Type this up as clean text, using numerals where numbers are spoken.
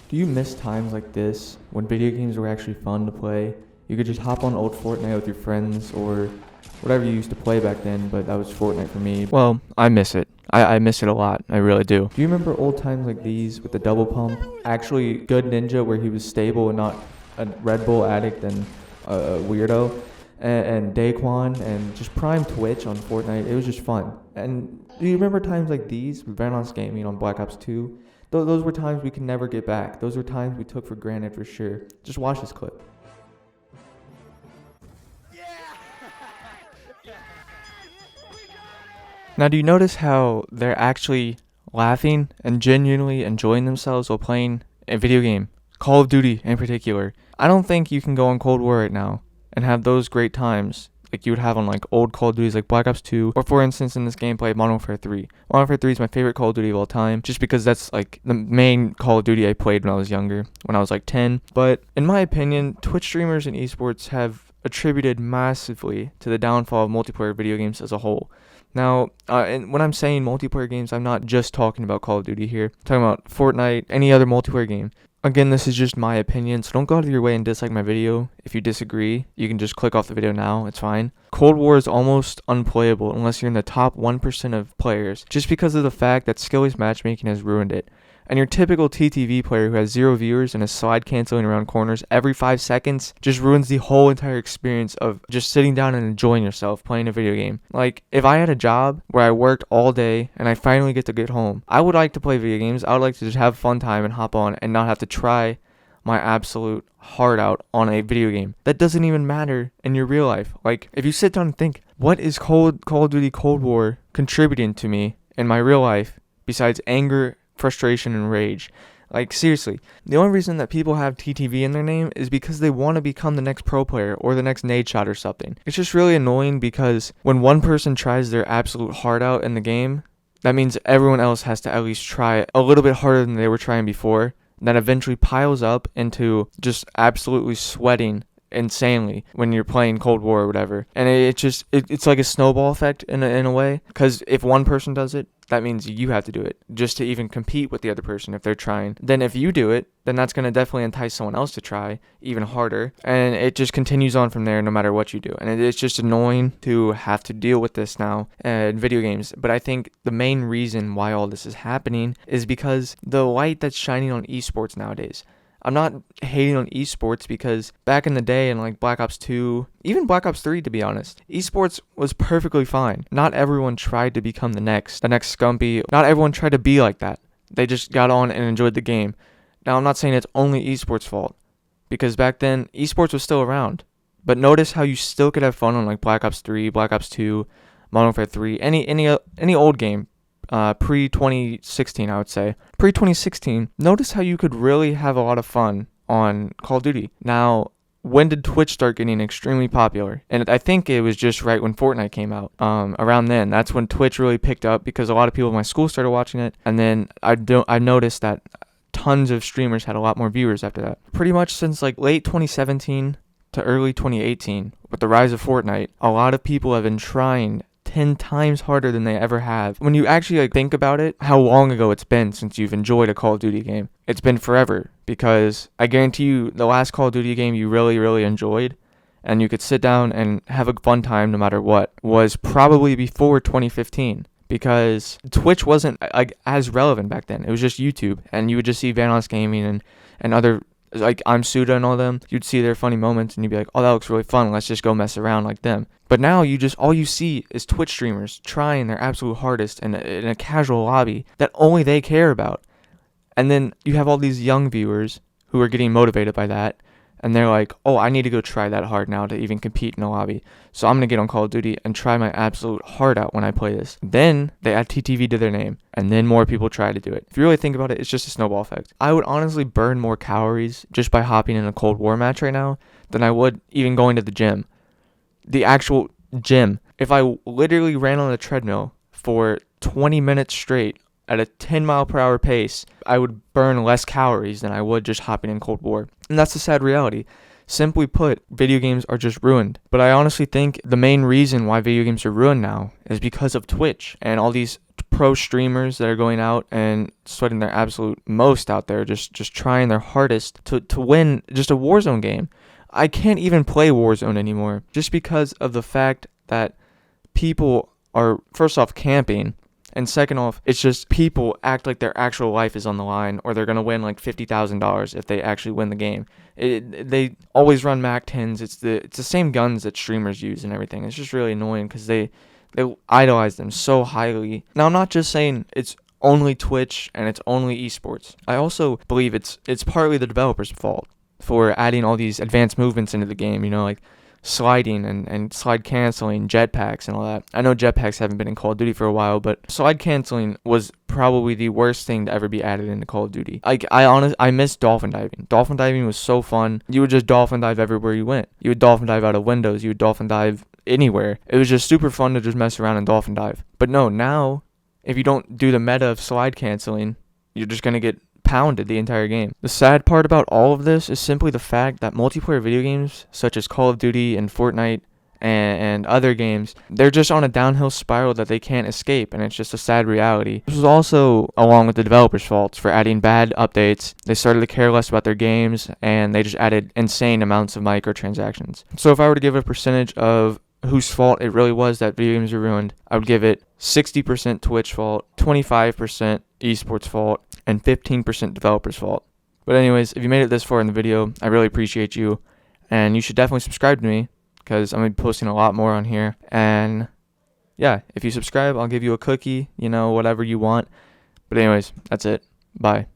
Do you miss times like this when video games were actually fun to play? You could just hop on old Fortnite with your friends or whatever you used to play back then, but that was Fortnite for me. Well, I miss it. I miss it a lot. I really do. Do you remember old times like these with the double pump? Actually, good ninja where he was stable and not a Red Bull addict and a weirdo. And Daquan and just prime Twitch on Fortnite. It was just fun. And do you remember times like these with Vanoss Gaming on Black Ops 2? Those were times we can never get back. Those were times we took for granted for sure. Just watch this clip. Now, do you notice how they're actually laughing and genuinely enjoying themselves while playing a video game? Call of Duty in particular. I don't think you can go on Cold War right now and have those great times like you would have on like old Call of Duties like Black Ops 2, or for instance in this gameplay Modern Warfare 3. Modern Warfare 3 is my favorite Call of Duty of all time, just because that's like the main Call of Duty I played when I was younger, when I was like 10. But in my opinion, Twitch streamers and esports have attributed massively to the downfall of multiplayer video games as a whole. Now, and when I'm saying multiplayer games, I'm not just talking about Call of Duty here. I'm talking about Fortnite, any other multiplayer game. Again, this is just my opinion, so don't go out of your way and dislike my video. If you disagree, you can just click off the video now, it's fine. Cold War is almost unplayable unless you're in the top 1% of players, just because of the fact that skill-based matchmaking has ruined it. And your typical TTV player who has 0 viewers and is slide canceling around corners every 5 seconds just ruins the whole entire experience of just sitting down and enjoying yourself playing a video game. Like, if I had a job where I worked all day and I finally get to get home, I would like to play video games. I would like to just have fun time and hop on and not have to try my absolute heart out on a video game. That doesn't even matter in your real life. Like, if you sit down and think, what is Call of Duty Cold War contributing to me in my real life besides anger, frustration, and rage? Like, seriously, the only reason that people have TTV in their name is because they want to become the next pro player or the next nade shot or something. It's just really annoying because when one person tries their absolute heart out in the game, that means everyone else has to at least try a little bit harder than they were trying before. That eventually piles up into just absolutely sweating insanely when you're playing Cold War or whatever. And it's like a snowball effect in a way, because if one person does it, that means you have to do it just to even compete with the other person if they're trying. Then if you do it, then that's going to definitely entice someone else to try even harder. And it just continues on from there no matter what you do. And it's just annoying to have to deal with this now in video games. But I think the main reason why all this is happening is because the light that's shining on esports nowadays. I'm not hating on esports because back in the day in like Black Ops 2, even Black Ops 3 to be honest, esports was perfectly fine. Not everyone tried to become the next Scumpy. Not everyone tried to be like that. They just got on and enjoyed the game. Now I'm not saying it's only esports' fault, because back then esports was still around. But notice how you still could have fun on like Black Ops 3, Black Ops 2, Modern Warfare 3, any old game. Pre-2016, I would say. Pre-2016, notice how you could really have a lot of fun on Call of Duty. Now, when did Twitch start getting extremely popular? And I think it was just right when Fortnite came out. Around then, that's when Twitch really picked up because a lot of people in my school started watching it. And then I noticed that tons of streamers had a lot more viewers after that. Pretty much since like late 2017 to early 2018, with the rise of Fortnite, a lot of people have been trying 10 times harder than they ever have. When you actually like think about it, how long ago it's been since you've enjoyed a Call of Duty game. It's been forever, because I guarantee you the last Call of Duty game you really, really enjoyed and you could sit down and have a fun time no matter what was probably before 2015, because Twitch wasn't like as relevant back then. It was just YouTube, and you would just see Vanoss Gaming and other like I'm Suda and all them. You'd see their funny moments and you'd be like, oh, that looks really fun, let's just go mess around like them. But now all you see is Twitch streamers trying their absolute hardest in a casual lobby that only they care about. And then you have all these young viewers who are getting motivated by that, and they're like, oh, I need to go try that hard now to even compete in a lobby. So I'm going to get on Call of Duty and try my absolute heart out when I play this. Then they add TTV to their name, and then more people try to do it. If you really think about it, it's just a snowball effect. I would honestly burn more calories just by hopping in a Cold War match right now than I would even going to the gym. The actual gym. If I literally ran on a treadmill for 20 minutes straight at a 10 mile per hour pace, I would burn less calories than I would just hopping in Cold War. And that's the sad reality. Simply put, video games are just ruined. But I honestly think the main reason why video games are ruined now is because of Twitch and all these pro streamers that are going out and sweating their absolute most out there, just trying their hardest to win just a Warzone game. I can't even play Warzone anymore just because of the fact that people are, first off, camping, and second off, it's just people act like their actual life is on the line, or they're going to win like $50,000 if they actually win the game. They always run MAC-10s. It's the same guns that streamers use and everything. It's just really annoying because they idolize them so highly. Now, I'm not just saying it's only Twitch and it's only esports. I also believe it's partly the developers' fault for adding all these advanced movements into the game, like sliding and slide canceling, jetpacks and all that. I know jetpacks haven't been in Call of Duty for a while, but slide canceling was probably the worst thing to ever be added into Call of Duty. I miss dolphin diving. Dolphin diving was so fun. You would just dolphin dive everywhere you went. You would dolphin dive out of windows. You would dolphin dive anywhere. It was just super fun to just mess around and dolphin dive. But no, now, if you don't do the meta of slide canceling, you're just going to get pounded the entire game. The sad part about all of this is simply the fact that multiplayer video games such as Call of Duty and Fortnite and other games, they're just on a downhill spiral that they can't escape, and it's just a sad reality. This was also along with the developers' faults for adding bad updates. They started to care less about their games, and they just added insane amounts of microtransactions. So if I were to give a percentage of whose fault it really was that video games are ruined, I would give it 60% Twitch fault, 25% esports fault, and 15% developers fault. But anyways, if you made it this far in the video, I really appreciate you, and you should definitely subscribe to me because I'm going to be posting a lot more on here. And yeah, if you subscribe, I'll give you a cookie, whatever you want. But anyways, that's it. Bye.